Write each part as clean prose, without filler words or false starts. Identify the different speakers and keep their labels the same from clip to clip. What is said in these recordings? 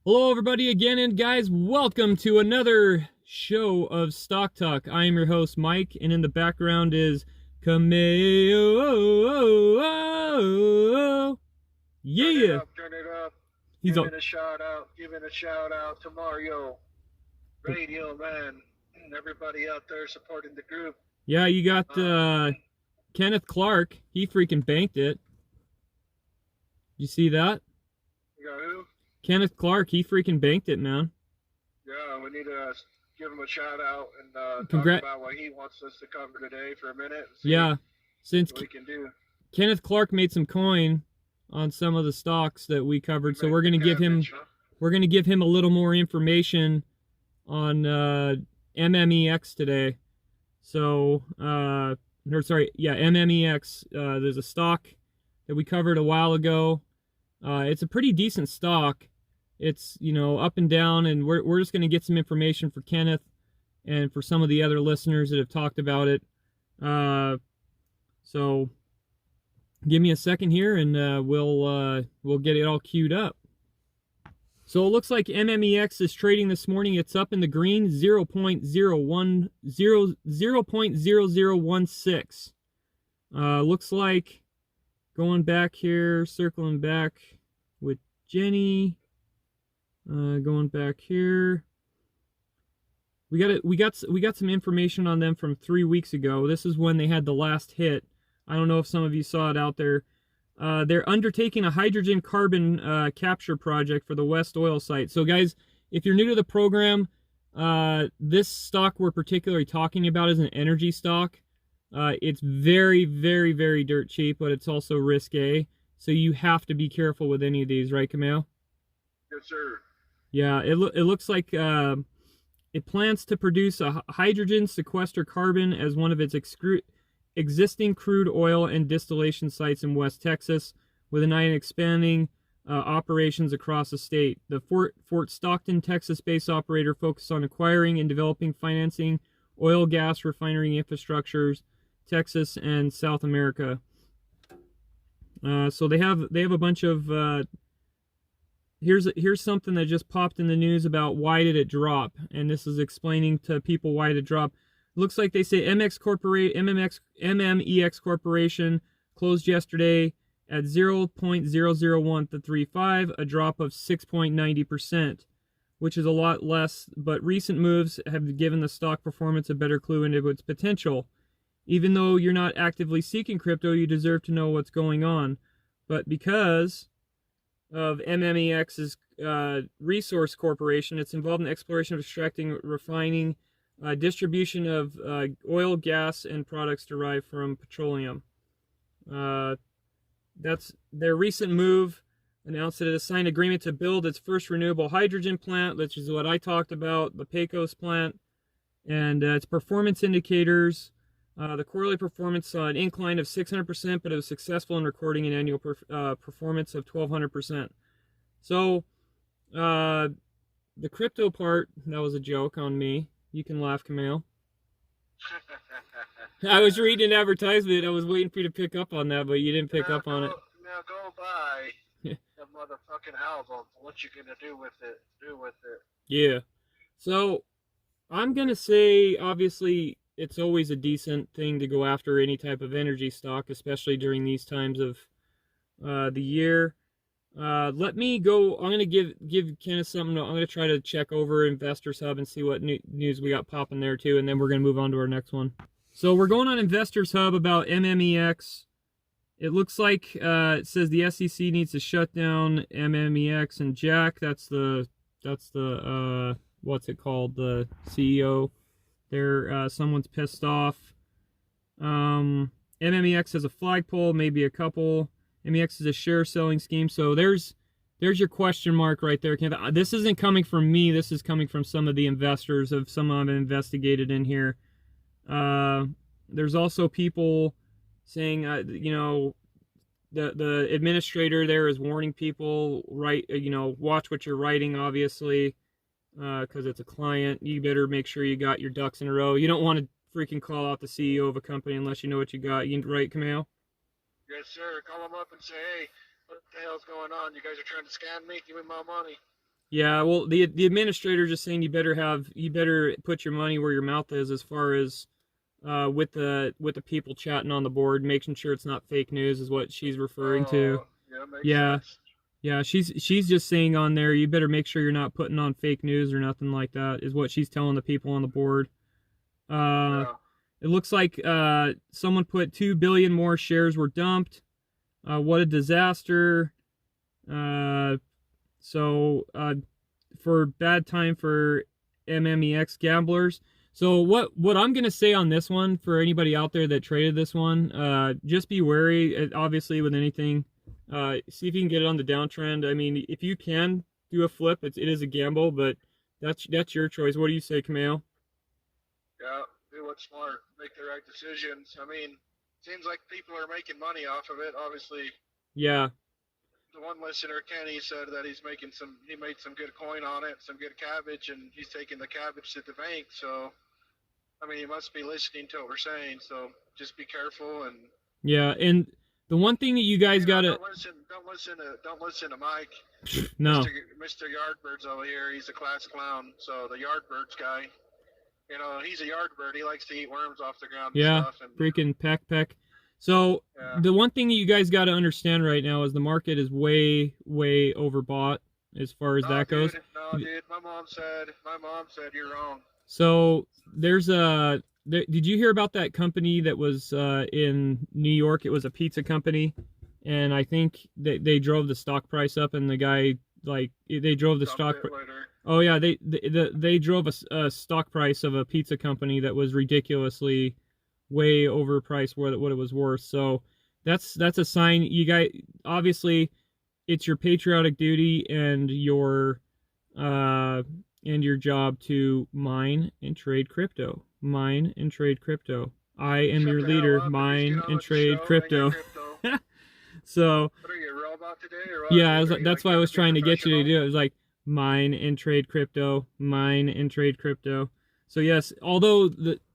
Speaker 1: Hello, everybody, again, and guys, welcome to another show of Stock Talk. I am your host, Mike, and in the background is Cameo. Yeah,
Speaker 2: Turn it up.
Speaker 1: he's all.
Speaker 2: Giving a shout out to Mario, Radio Man, and everybody out there supporting the group.
Speaker 1: Yeah, you got
Speaker 2: Uh,
Speaker 1: Kenneth Clark. He freaking banked it. You see that?
Speaker 2: you got who?
Speaker 1: Kenneth Clark. He freaking banked it, man.
Speaker 2: Yeah, we need to give him a shout out and talk
Speaker 1: Congrat.
Speaker 2: about what he wants us to cover today for a minute.
Speaker 1: Yeah, since
Speaker 2: what we can do.
Speaker 1: Kenneth Clark made some coin on some of the stocks that we covered, so we're gonna give him. We're going to give him a little more information on MMEX today. So, MMEX. There's a stock that we covered a while ago. It's a pretty decent stock. It's, up and down, and we're just going to get some information for Kenneth and for some of the other listeners that have talked about it. So, give me a second here, and we'll get it all queued up. So it looks like MMEX is trading this morning. It's up in the green, 0.0016. Looks like going back here, circling back with Jenny. Going back here. We got some information on them from 3 weeks ago. This is when they had the last hit. I don't know if some of you saw it out there. They're undertaking a hydrogen carbon capture project for the West Oil site. So, guys, if you're new to the program, this stock we're particularly talking about is an energy stock. It's very, very, very dirt cheap, but it's also risque. So you have to be careful with any of these, right, Camille?
Speaker 2: Yes, sir.
Speaker 1: Yeah, it looks like it plans to produce a hydrogen sequester carbon as one of its existing crude oil and distillation sites in West Texas, with an eye on expanding operations across the state. The Fort Stockton, Texas-based operator focused on acquiring and developing financing oil gas refinery infrastructures, Texas and South America. So they have a bunch of. Here's something that just popped in the news about why did it drop, and this is explaining to people why did it drop. Looks like they say MMEX Corporation closed yesterday at 0.00135, a drop of 6.90%, which is a lot less, but recent moves have given the stock performance a better clue into its potential. Even though you're not actively seeking crypto, you deserve to know what's going on. But because of MMEX's Resource Corporation, it's involved in exploration of extracting, refining, distribution of oil, gas, and products derived from petroleum. That's their recent move. Announced that it has signed agreement to build its first renewable hydrogen plant, which is what I talked about, the Pecos plant, and its performance indicators. The quarterly performance saw an incline of 600%, but it was successful in recording an annual performance of 1,200%. So, the crypto part, that was a joke on me. You can laugh, Camille. I was reading an advertisement. I was waiting for you to pick up on that, but you didn't pick up on it.
Speaker 2: Now go buy the motherfucking album. What you gonna do with it?
Speaker 1: Yeah. So, I'm going to say, obviously, it's always a decent thing to go after any type of energy stock, especially during these times of the year. Let me go. I'm going to give Kenneth something. I'm going to try to check over Investors Hub and see what news we got popping there too, and then we're going to move on to our next one. So we're going on Investors Hub about MMEX. It looks like it says the SEC needs to shut down MMEX and Jack. That's the what's it called? The CEO. There, someone's pissed off. MMEX has a flagpole, maybe a couple. MEX is a share selling scheme. So there's your question mark right there. This isn't coming from me. This is coming from some of the investors of some I've investigated in here. There's also people saying, the administrator there is warning people, watch what you're writing, obviously, because it's a client. You better make sure you got your ducks in a row. You don't want to freaking call out the CEO of a company unless you know what you got. You right, Camille?
Speaker 2: Yes, sir. Call them up and say, hey, what the hell's going on? You guys are trying to scam me? Give me my money.
Speaker 1: Yeah, well, the administrator just saying you better put your money where your mouth is as far as with the people chatting on the board, making sure it's not fake news is what she's referring to.
Speaker 2: Oh, yeah, makes
Speaker 1: Yeah,
Speaker 2: sense.
Speaker 1: yeah, she's just saying on there, you better make sure you're not putting on fake news or nothing like that, is what she's telling the people on the board. Uh,
Speaker 2: Yeah.
Speaker 1: it looks like someone put 2 billion more shares were dumped. What a disaster. Uh, so for bad time for MMEX gamblers. So what I'm gonna say on this one for anybody out there that traded this one, just be wary. Obviously, with anything, see if you can get it on the downtrend. I mean, if you can do a flip, it is a gamble, but that's your choice. What do you say, Kameo?
Speaker 2: Yeah, do what's smart, make the right decisions. I mean, seems like people are making money off of it. Obviously,
Speaker 1: Yeah,
Speaker 2: the one listener, Kenny, said that he made some good coin on it, some good cabbage, and he's taking the cabbage to the bank. So, I mean, he must be listening to what we're saying. So just be careful and,
Speaker 1: yeah, and the one thing that you guys gotta
Speaker 2: don't listen to Mike,
Speaker 1: no,
Speaker 2: Mr. Yardbirds over here. He's a class clown. So the Yardbirds guy, he's a Yardbird. He likes to eat worms off the ground and
Speaker 1: yeah,
Speaker 2: stuff. And
Speaker 1: freaking peck. So
Speaker 2: yeah.
Speaker 1: the one thing that you guys got to understand right now is the market is way overbought as far as that goes.
Speaker 2: No, dude. My mom said you're wrong.
Speaker 1: So there's a. Did you hear about that company that was in New York? It was a pizza company, and I think they drove the stock price up, and the guy they drove the stock. Oh yeah, they drove a stock price of a pizza company that was ridiculously way overpriced what it was worth. So that's a sign. You guys, obviously, it's your patriotic duty and your job to mine and trade crypto. Mine and trade crypto. I am your leader. Mine and trade crypto. So
Speaker 2: what are you, a robot today, or what?
Speaker 1: yeah, that's why I was trying to get you to do it. It was like mine and trade crypto, mine and trade crypto. So yes, although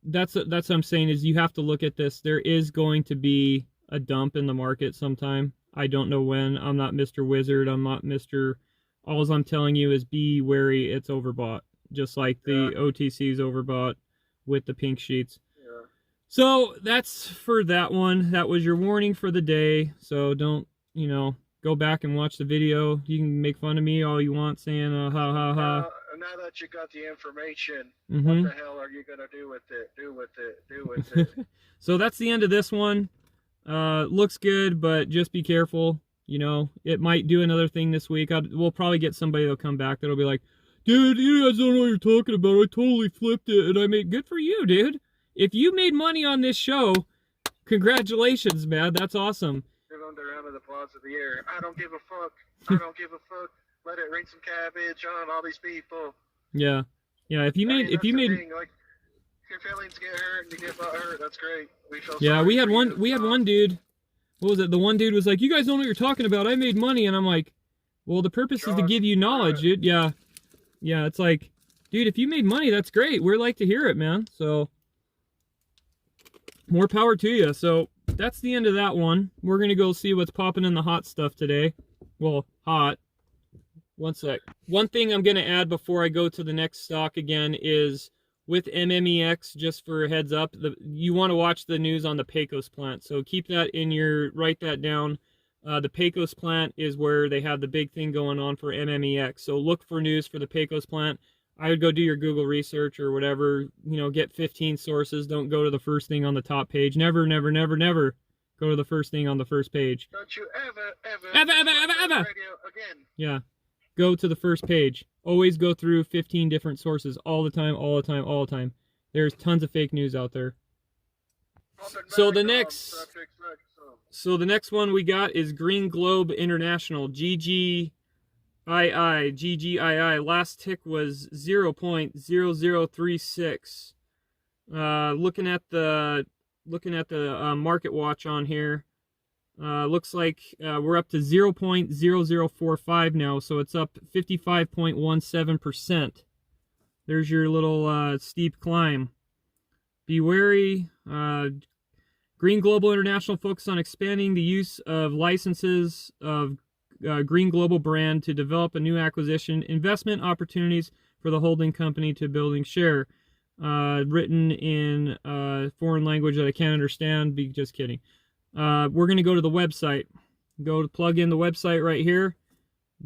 Speaker 1: that's what I'm saying is you have to look at this. There is going to be a dump in the market sometime. I don't know when. I'm not Mr. Wizard. I'm not Mr. All I'm telling you is be wary. It's overbought, just like the OTC is overbought with the pink sheets.
Speaker 2: Yeah.
Speaker 1: So that's for that one. That was your warning for the day. So don't, go back and watch the video. You can make fun of me all you want, saying ha ha ha.
Speaker 2: Now that you got the information,
Speaker 1: Mm-hmm.
Speaker 2: what the hell are you gonna do with it? Do with it.
Speaker 1: So that's the end of this one. Looks good, but just be careful. It might do another thing this week. We'll probably get somebody that'll come back that'll be like, dude, you guys don't know what you're talking about. I totally flipped it, and I made good for you, dude. If you made money on this show, congratulations, man. That's awesome.
Speaker 2: Give them the round of applause of the year. I don't give a fuck. I don't give a fuck. Let it rain some cabbage on all these people.
Speaker 1: Yeah. If you made
Speaker 2: thing, like, if your feelings get hurt and you get hurt, that's great.
Speaker 1: We had one dude. What was it? The one dude was like, "You guys don't know what you're talking about. I made money," and I'm like, "Well, the purpose is to give you knowledge, dude." Yeah. It's like, dude, if you made money, that's great. We'd like to hear it, man. So, more power to you. So that's the end of that one. We're gonna go see what's popping in the hot stuff today. Well, hot. One sec. One thing I'm going to add before I go to the next stock again is with MMEX, just for a heads up, you want to watch the news on the Pecos plant. So keep that write that down. The Pecos plant is where they have the big thing going on for MMEX. So look for news for the Pecos plant. I would go do your Google research or whatever, get 15 sources. Don't go to the first thing on the top page. Never go to the first thing on the first page.
Speaker 2: Don't you ever
Speaker 1: radio
Speaker 2: again.
Speaker 1: Yeah. Go to the first page. Always go through 15 different sources all the time. There's tons of fake news out there. So the next one we got is Green Globe International, GGII. Last tick was 0.0036. Looking at the market watch on here. Looks like we're up to 0.0045 now, so it's up 55.17%. There's your little steep climb. Be wary. Green Global International focus on expanding the use of licenses of Green Global brand to develop a new acquisition investment opportunities for the holding company to building share. Written in foreign language that I can't understand. Just kidding. We're going to go to the website. Go to plug in the website right here.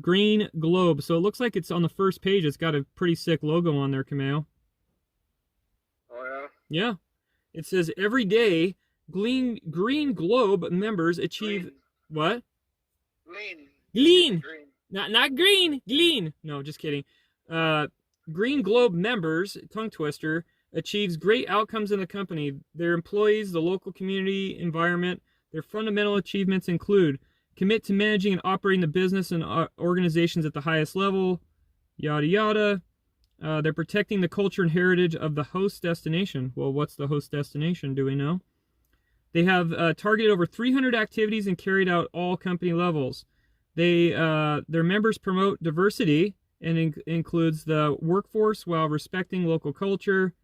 Speaker 1: Green Globe. So it looks like it's on the first page. It's got a pretty sick logo on there, Kameo.
Speaker 2: Oh,
Speaker 1: yeah? Yeah. It says every day, Green Globe members achieve...
Speaker 2: Green.
Speaker 1: What?
Speaker 2: Green.
Speaker 1: Not green. Glean. No, just kidding. Green Globe members, tongue twister, achieves great outcomes in the company. Their employees, the local community environment, their fundamental achievements include commit to managing and operating the business and organizations at the highest level, yada yada. They're protecting the culture and heritage of the host destination. Well, what's the host destination? Do we know? They have targeted over 300 activities and carried out all company levels. Their members promote diversity and includes the workforce while respecting local culture.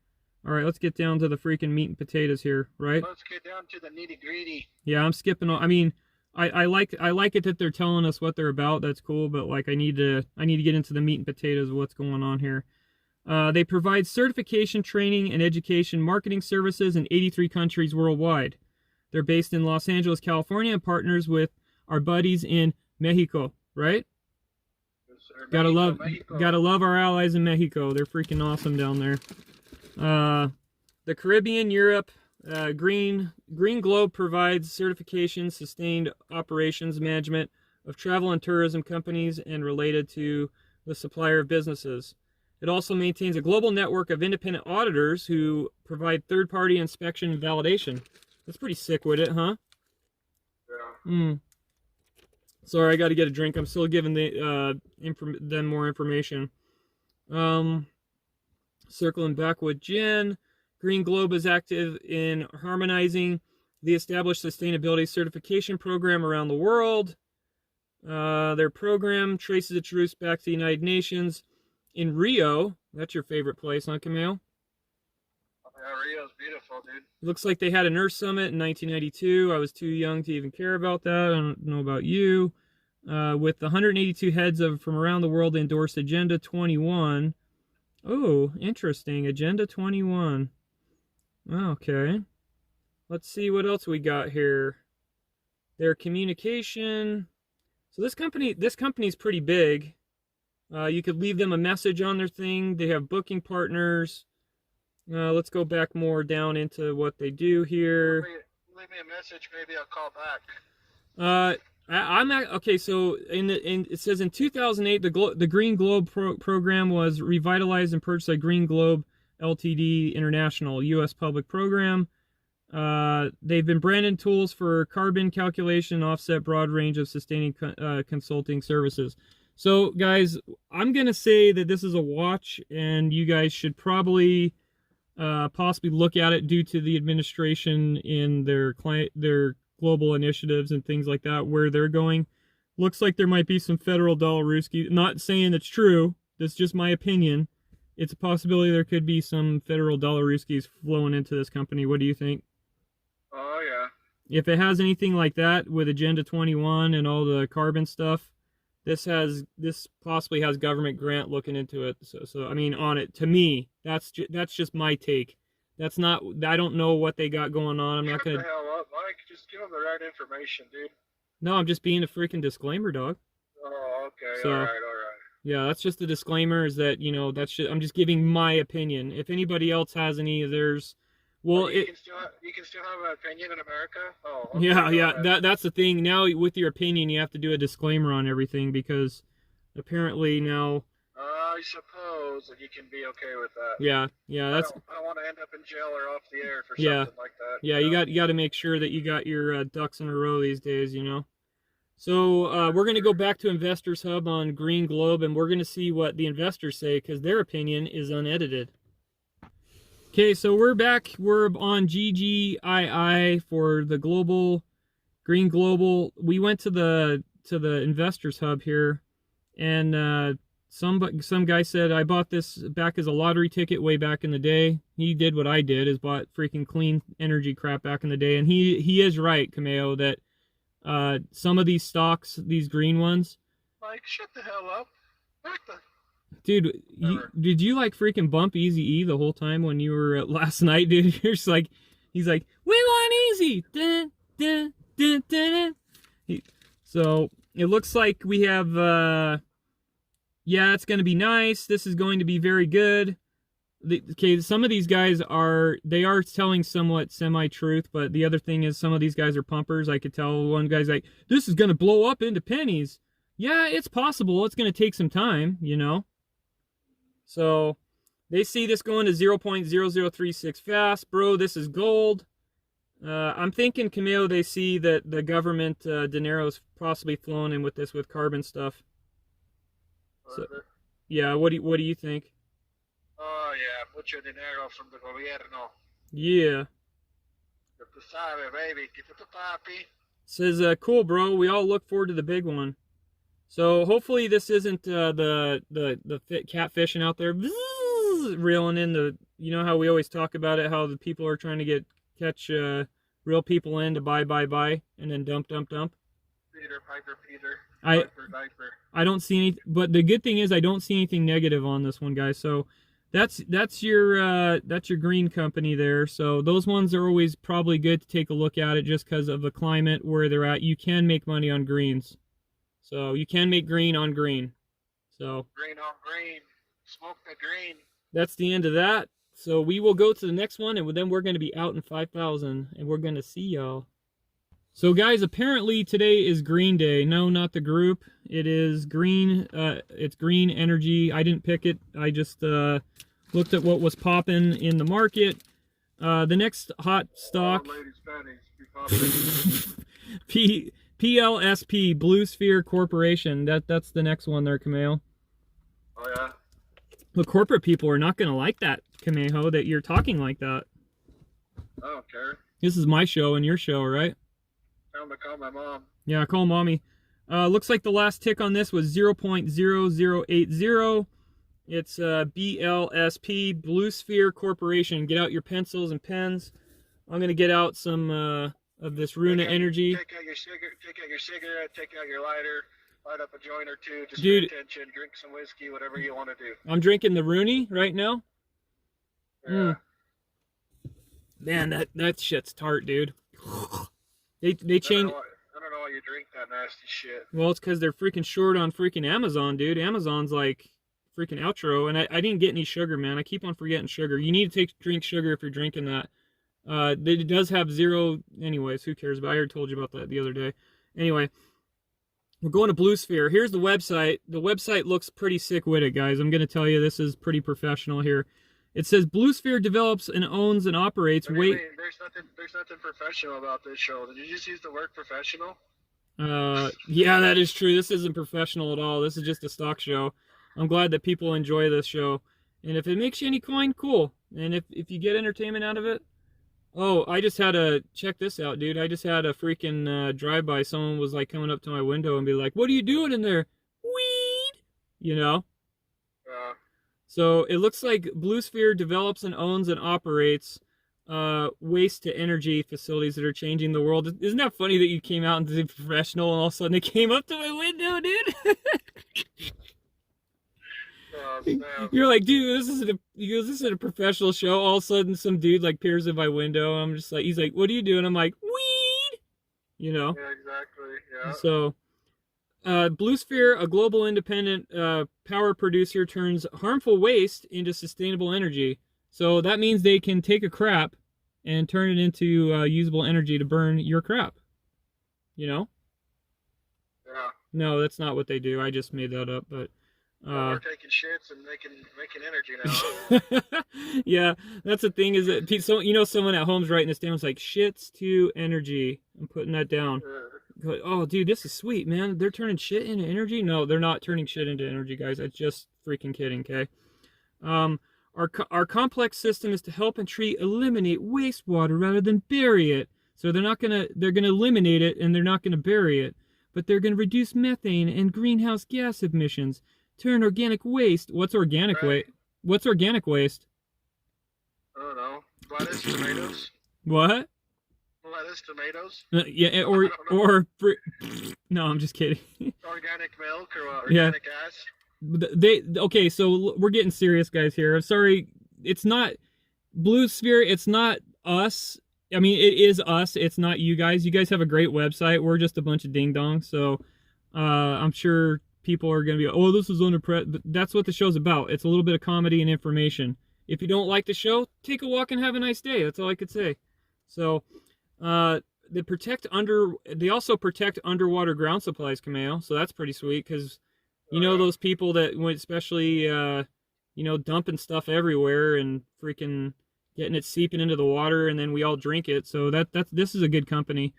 Speaker 1: All right, let's get down to the freaking meat and potatoes here, right?
Speaker 2: Let's get down to the nitty gritty.
Speaker 1: Yeah, I'm skipping all. I mean, I like it that they're telling us what they're about. That's cool, but like I need to get into the meat and potatoes of what's going on here. They provide certification, training, and education marketing services in 83 countries worldwide. They're based in Los Angeles, California, and partners with our buddies in Mexico, right?
Speaker 2: Yes, sir.
Speaker 1: Gotta love our allies in Mexico. They're freaking awesome down there. The Caribbean, Europe, Green Globe provides certification, sustained operations management of travel and tourism companies and related to the supplier of businesses. It also maintains a global network of independent auditors who provide third-party inspection and validation. That's pretty sick with it, huh?
Speaker 2: Yeah.
Speaker 1: Sorry, I got to get a drink. I'm still giving them more information. Circling back with Jen, Green Globe is active in harmonizing the established sustainability certification program around the world. Their program traces its roots back to the United Nations in Rio. That's your favorite place, huh, Camille?
Speaker 2: Yeah, Rio's beautiful, dude.
Speaker 1: Looks like they had an Earth Summit in 1992. I was too young to even care about that. I don't know about you. With 182 heads from around the world, they endorsed Agenda 21. Oh, interesting. Agenda 21. Okay. Let's see what else we got here. Their communication. So this company's pretty big. You could leave them a message on their thing. They have booking partners. Let's go back more down into what they do here.
Speaker 2: Leave me a message. Maybe I'll call back.
Speaker 1: Okay. So it says in 2008, the Green Globe program was revitalized and purchased by Green Globe Ltd. International, U.S. public program. They've been branded tools for carbon calculation, offset broad range of sustaining consulting services. So, guys, I'm gonna say that this is a watch, and you guys should probably possibly look at it due to the administration in their global initiatives and things like that, where they're going. Looks like there might be some federal dollarooski. Not saying it's true. That's just my opinion. It's a possibility there could be some federal dollarooskis flowing into this company. What do you think?
Speaker 2: Oh, yeah.
Speaker 1: If it has anything like that with Agenda 21 and all the carbon stuff, this possibly has government grant looking into it. So I mean, on it. To me, that's just my take. That's not. I don't know what they got going on. I'm not gonna.
Speaker 2: Shut the hell up, Mike. Just give them the right information, dude.
Speaker 1: No, I'm just being a freaking disclaimer, dog.
Speaker 2: Oh, okay.
Speaker 1: So,
Speaker 2: all right.
Speaker 1: Yeah, that's just the disclaimer. Is that I'm just giving my opinion. If anybody else has any of theirs, well,
Speaker 2: you can still have an opinion in America. Oh. Okay,
Speaker 1: yeah. That's the thing. Now with your opinion, you have to do a disclaimer on everything because apparently now.
Speaker 2: I suppose that you can be okay with that.
Speaker 1: Yeah. That's.
Speaker 2: I don't want to end up in jail or off the air for something like that.
Speaker 1: Yeah, you got to make sure that you got your ducks in a row these days. So we're going to go back to Investors Hub on Green Globe, and we're going to see what the investors say because their opinion is unedited. Okay, so we're back. We're on GGII for the Green Global. We went to the Investors Hub here, and some guy said I bought this back as a lottery ticket way back in the day. He did what I did, is bought freaking clean energy crap back in the day, and he is right, Cameo, that some of these stocks, these green ones.
Speaker 2: Like, shut the hell up. What the?
Speaker 1: Dude, did you like freaking bump Easy E the whole time when you were last night, dude? You're just like, he's like, we want easy. Dun, dun, dun, dun, dun. So it looks like we have, yeah, it's going to be nice. This is going to be very good. Okay, some of these guys are telling somewhat semi-truth, but the other thing is some of these guys are pumpers. I could tell one guy's like, this is going to blow up into pennies. Yeah, it's possible. It's going to take some time, you know. So they see this going to 0.0036 fast. Bro, this is gold. I'm thinking, Camille, they see that the government dinero's possibly flowing in with this, with carbon stuff. So, yeah, what do you think?
Speaker 2: Oh, yeah, mucho dinero from the gobierno.
Speaker 1: Yeah.
Speaker 2: Tú sabes, baby. Que tu papi.
Speaker 1: Says, cool, bro. We all look forward to the big one. So hopefully this isn't the catfishing out there, reeling in the, you know how we always talk about it, how the people are trying to catch real people in to buy, and then dump.
Speaker 2: Peter, Piper, Piper, diaper.
Speaker 1: I don't see any, but the good thing is I don't see anything negative on this one, guys. So that's your green company there. So those ones are always probably good to take a look at it just because of the climate where they're at. You can make money on greens. So you can make green on green. So
Speaker 2: green on green. Smoke the green.
Speaker 1: That's the end of that. So we will go to the next one, and then we're going to be out in 5,000, and we're going to see y'all. So guys, apparently today is Green Day. No, not the group. It is green. It's green energy. I didn't pick it. I just looked at what was popping in the market. The next hot stock. BLSP, Blue Sphere Corporation. That's the next one there, Camille.
Speaker 2: Oh yeah.
Speaker 1: The corporate people are not going to like that, Kameho, that you're talking like that.
Speaker 2: I don't care.
Speaker 1: This is my show and your show, right?
Speaker 2: I'm gonna call my mom.
Speaker 1: Yeah, call mommy. Looks like the last tick on this was 0.0080. It's BLSP, Blue Sphere Corporation. Get out your pencils and pens. I'm going to get out some of this Runa energy.
Speaker 2: Take out your cigarette, take out your lighter, light up a joint or two, just
Speaker 1: Dude,
Speaker 2: pay attention, drink some whiskey, whatever you want to do.
Speaker 1: I'm drinking the Rooney right now.
Speaker 2: Yeah.
Speaker 1: Man, that shit's tart, dude. They changed.
Speaker 2: I don't know why you drink that nasty shit.
Speaker 1: Well, it's because they're freaking short on freaking Amazon, dude. Amazon's like freaking outro, and I didn't get any sugar, man. I keep on forgetting sugar. You need to drink sugar if you're drinking that. It does have zero. Anyways, who cares? But I already told you about that the other day. Anyway, we're going to Blue Sphere. Here's the website. The website looks pretty sick with it, guys. I'm going to tell you, this is pretty professional here. It says Blue Sphere develops and owns and operates.
Speaker 2: There's nothing professional about this show. Did you just use the word professional?
Speaker 1: Yeah, that is true. This isn't professional at all. This is just a stock show. I'm glad that people enjoy this show. And if it makes you any coin, cool. And if you get entertainment out of it. Oh, I just had a, check this out, dude. I just had a freaking drive-by. Someone was like coming up to my window and be like, what are you doing in there? Weed! You know? So it looks like Blue Sphere develops and owns and operates waste to energy facilities that are changing the world. Isn't that funny that you came out and did professional and all of a sudden it came up to my window, dude? You're like, dude, this isn't a professional show. All of a sudden some dude like peers in my window. I'm just like, he's like, what are you doing? I'm like, weed! You know?
Speaker 2: Yeah, exactly. Yeah.
Speaker 1: So Blue Sphere, a global independent power producer, turns harmful waste into sustainable energy. So that means they can take a crap and turn it into usable energy to burn your crap. You know?
Speaker 2: Yeah.
Speaker 1: No, that's not what they do. I just made that up, but
Speaker 2: we're taking shits and making energy now.
Speaker 1: Yeah, that's the thing is that so someone at home's writing this down. It's like shits to energy. I'm putting that down. Oh, dude, this is sweet, man. They're turning shit into energy? No, they're not turning shit into energy, guys. That's just freaking kidding, okay? Our complex system is to help and eliminate wastewater rather than bury it. So they're gonna eliminate it and they're not gonna bury it, but they're gonna reduce methane and greenhouse gas emissions. Turn organic waste. What's organic waste? What's organic waste?
Speaker 2: I don't know. Lettuce, tomatoes.
Speaker 1: What?
Speaker 2: by this? Tomatoes?
Speaker 1: Yeah,
Speaker 2: I don't know.
Speaker 1: no, I'm just kidding.
Speaker 2: Organic milk or
Speaker 1: Yeah,
Speaker 2: organic ass?
Speaker 1: they okay. So we're getting serious, guys. Here, I'm sorry. It's not Blue Sphere. It's not us. I mean, it is us. It's not you guys. You guys have a great website. We're just a bunch of ding dongs. So I'm sure people are going to be, oh, this is unimpressed. But that's what the show's about. It's a little bit of comedy and information. If you don't like the show, take a walk and have a nice day. That's all I could say. So they also protect underwater ground supplies, Kameo. So that's pretty sweet because you know those people that went, especially dumping stuff everywhere and freaking getting it seeping into the water, and then we all drink it. So this is a good company.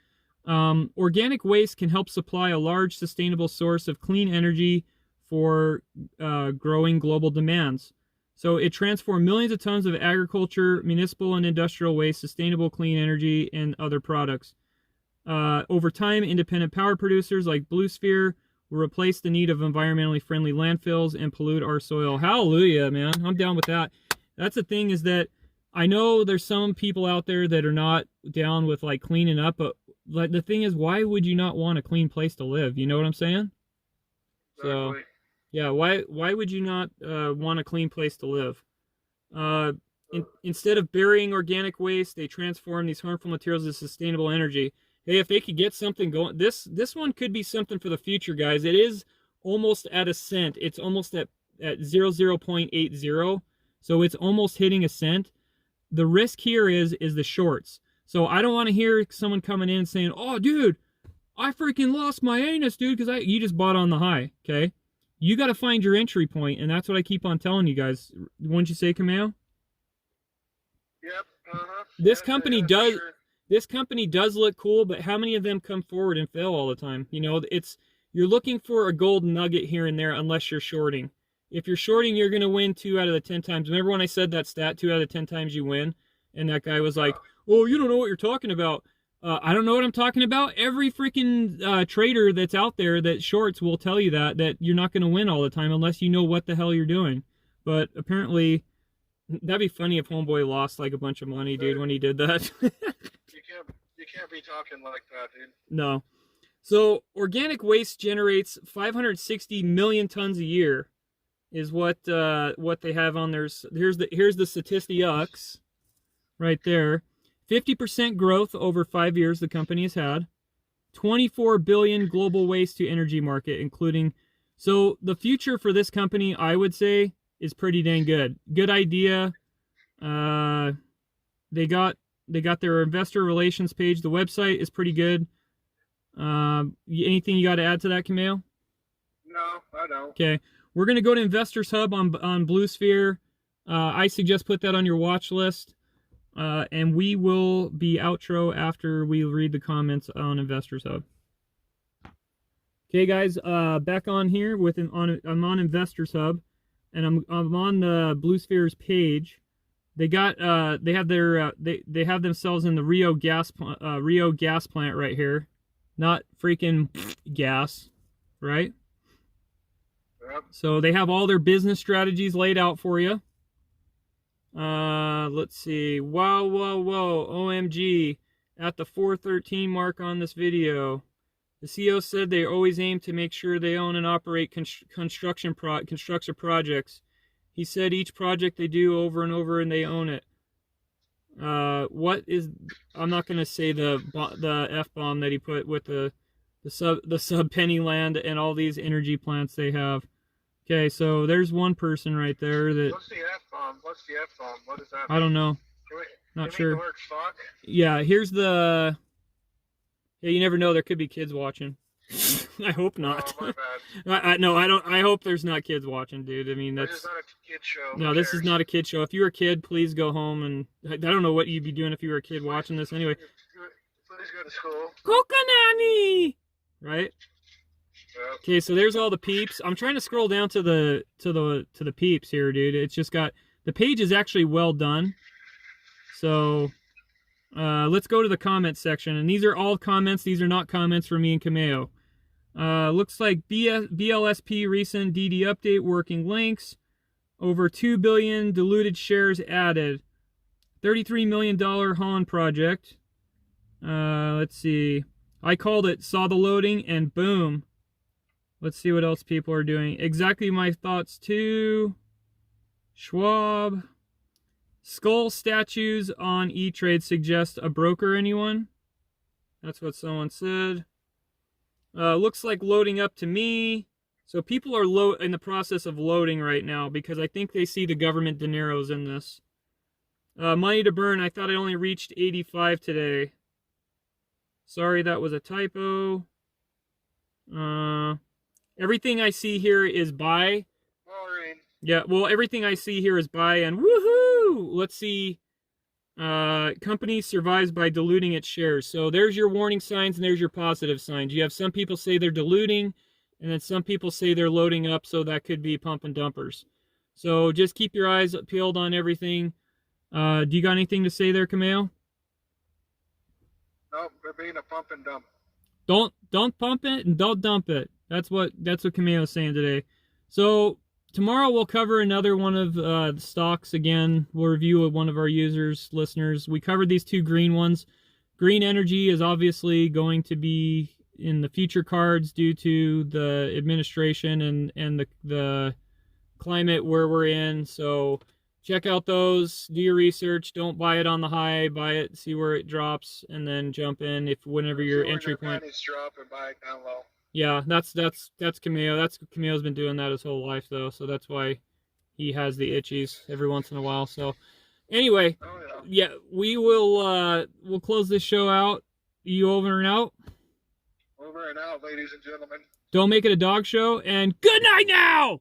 Speaker 1: Organic waste can help supply a large sustainable source of clean energy for growing global demands. So it transforms millions of tons of agriculture, municipal and industrial waste, sustainable clean energy, and other products. Over time, independent power producers like Blue Sphere will replace the need of environmentally friendly landfills and pollute our soil. Hallelujah, man. I'm down with that. That's the thing, is that I know there's some people out there that are not down with like cleaning up, but like the thing is, why would you not want a clean place to live? You know what I'm saying? So,
Speaker 2: Exactly.
Speaker 1: yeah, why would you not want a clean place to live? Instead of burying organic waste, they transform these harmful materials into sustainable energy. Hey, if they could get something going, this one could be something for the future, guys. It is almost at a cent. It's almost at 0.80, so it's almost hitting a cent. The risk here is the shorts. So I don't want to hear someone coming in saying, "Oh, dude, I freaking lost my anus, dude," because you just bought on the high. Okay, you got to find your entry point, and that's what I keep on telling you guys. Wouldn't you say, Kameo?
Speaker 2: Yep.
Speaker 1: This
Speaker 2: Yeah,
Speaker 1: company
Speaker 2: yeah, for
Speaker 1: does.
Speaker 2: sure.
Speaker 1: This company does look cool, but how many of them come forward and fail all the time? You're looking for a gold nugget here and there, unless you're shorting. If you're shorting, you're gonna win 2 out of the 10 times. Remember when I said that stat? 2 out of the 10 times you win, and that guy was like,
Speaker 2: Yeah.
Speaker 1: "Oh, you don't know what you're talking about." I don't know what I'm talking about. Every freaking trader that's out there that shorts will tell you that you're not gonna win all the time unless you know what the hell you're doing. But apparently, that'd be funny if Homeboy lost like a bunch of money, dude, when he did that.
Speaker 2: You can't be talking like that, dude.
Speaker 1: No. So organic waste generates 560 million tons a year, is what they have on their. Here's the statistics right there. 50% growth over 5 years the company has had. 24 billion global waste to energy market, including. So the future for this company, I would say, is pretty dang good. Good idea. They got their investor relations page. The website is pretty good. Anything you got to add to that, Kameo?
Speaker 2: No, I don't.
Speaker 1: Okay, we're gonna go to Investors Hub on Blue Sphere. I suggest put that on your watch list, and we will be outro after we read the comments on Investors Hub. Okay, guys, back on here I'm on Investors Hub, and I'm on the Blue Sphere's page. They have themselves in the Rio gas plant right here, not freaking gas, right?
Speaker 2: Yep.
Speaker 1: So they have all their business strategies laid out for you. Let's see. Wow, OMG, at the 413 mark on this video. The CEO said they always aim to make sure they own and operate construction projects. He said each project they do over and over and they own it. I'm not going to say the F-bomb that he put with the sub penny land and all these energy plants they have. Okay, so there's one person right there that.
Speaker 2: What's the F-bomb? What is that?
Speaker 1: I don't know. Not sure.
Speaker 2: The word fuck?
Speaker 1: Yeah, here's the. Yeah, you never know. There could be kids watching. I hope not.
Speaker 2: Oh, my bad.
Speaker 1: No, I don't. I hope there's not kids watching, dude. I mean,
Speaker 2: This
Speaker 1: that's.
Speaker 2: is not a kid show.
Speaker 1: No, this is not a kid show. If you were a kid, please go home and. I don't know what you'd be doing if you were a kid watching this anyway.
Speaker 2: Please go to school.
Speaker 1: Kokonani! Right?
Speaker 2: Yep.
Speaker 1: Okay, so there's all the peeps. I'm trying to scroll down to the peeps here, dude. It's just got the page is actually well done. So let's go to the comments section, and these are all comments. These are not comments from me and Kameo. Looks like BLSP recent DD update working links. Over 2 billion diluted shares added. $33 million Holland project. Let's see. I called it, saw the loading, and boom. Let's see what else people are doing. Exactly my thoughts too. Schwab. Skull statues on E-Trade suggest a broker, anyone? That's what someone said. Looks like loading up to me. So people are in the process of loading right now because I think they see the government dineros in this. Money to burn, I thought I only reached 85 today. Sorry, that was a typo. Everything I see here is buy.
Speaker 2: Boring.
Speaker 1: Yeah, well, everything I see here is buy, and woohoo! Let's see. Company survives by diluting its shares. So there's your warning signs and there's your positive signs. You have some people say they're diluting, and then some people say they're loading up, so that could be pump and dumpers. So just keep your eyes peeled on everything. Do you got anything to say there, Camille?
Speaker 2: Nope, they're being a pump and dump.
Speaker 1: Don't pump it and don't dump it. That's what Camille is saying today. So tomorrow we'll cover another one of the stocks again. We'll review one of our listeners. We covered these two green ones. Green energy is obviously going to be in the future cards due to the administration and the climate where we're in. So check out those, do your research, don't buy it on the high, buy it, see where it drops, and then jump in whenever your entry point.
Speaker 2: Drop and buy it down low.
Speaker 1: Yeah, that's Camille. Camille's been doing that his whole life though, so that's why he has the itchies every once in a while. So anyway, yeah, we'll close this show out. You over and out?
Speaker 2: Over and out, ladies and gentlemen.
Speaker 1: Don't make it a dog show, and good night now!